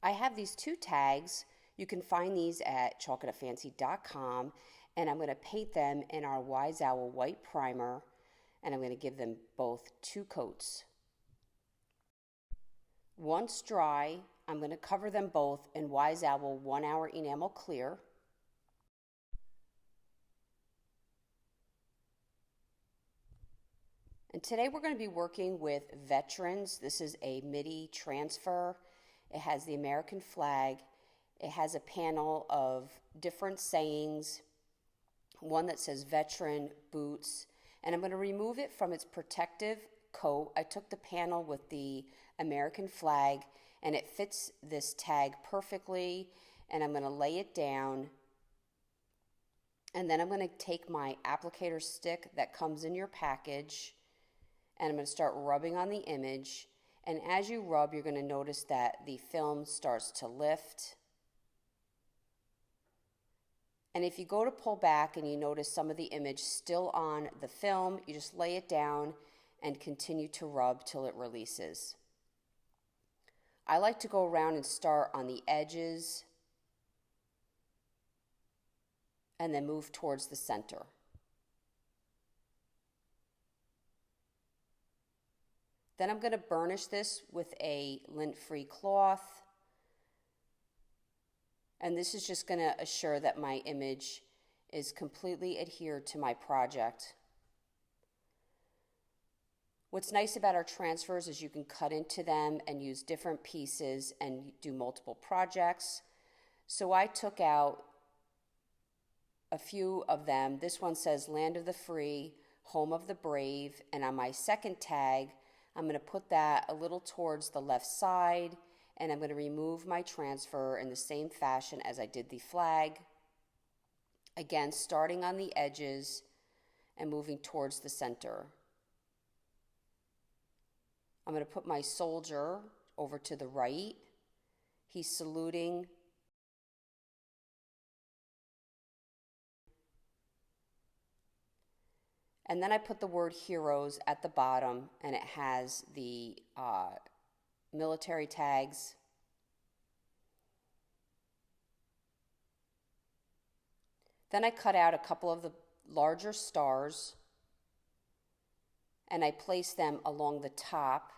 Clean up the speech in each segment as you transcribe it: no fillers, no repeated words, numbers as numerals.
I have these two tags. You can find these at chalkitoutfancy.com, and I'm going to paint them in our Wise Owl white primer, and I'm going to give them both 2 coats. Once dry, I'm going to cover them both in Wise Owl 1 Hour Enamel Clear. And today we're going to be working with veterans. This is a MIDI transfer. It has the American flag. It has a panel of different sayings, one that says veteran boots, and I'm going to remove it from its protective coat. I took the panel with the American flag and it fits this tag perfectly, and I'm going to lay it down, and then I'm going to take my applicator stick that comes in your package, and I'm going to start rubbing on the image. And as you rub, you're going to notice that the film starts to lift. And if you go to pull back and you notice some of the image still on the film, you just lay it down and continue to rub till it releases. I like to go around and start on the edges and then move towards the center. Then I'm going to burnish this with a lint-free cloth. And this is just going to assure that my image is completely adhered to my project. What's nice about our transfers is you can cut into them and use different pieces and do multiple projects. So I took out a few of them. This one says Land of the Free, Home of the Brave, and on my second tag, I'm going to put that a little towards the left side, and I'm going to remove my transfer in the same fashion as I did the flag. Again, starting on the edges and moving towards the center. I'm going to put my soldier over to the right. He's saluting. And then I put the word heroes at the bottom, and it has the military tags. Then I cut out a couple of the larger stars, and I placed them along the top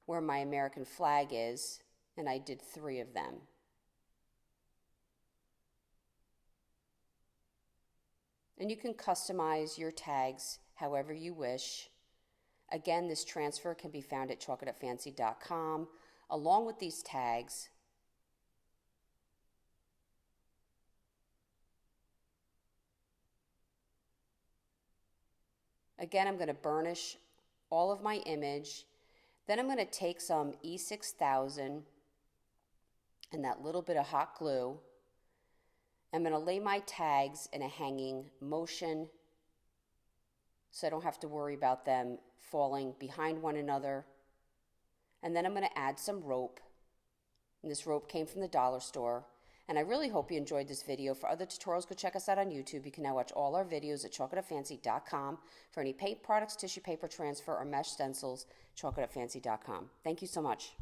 where my American flag is, and I did 3 of them. And you can customize your tags however you wish. Again, this transfer can be found at chalkitoutfancy.com along with these tags. Again, I'm going to burnish all of my image. Then I'm going to take some E6000 and that little bit of hot glue. I'm going to lay my tags in a hanging motion so I don't have to worry about them falling behind one another. And then I'm going to add some rope. And this rope came from the dollar store. And I really hope you enjoyed this video. For other tutorials, go check us out on YouTube. You can now watch all our videos at chalkitoutfancy.com. For any paint products, tissue paper transfer, or mesh stencils, chalkitoutfancy.com. Thank you so much.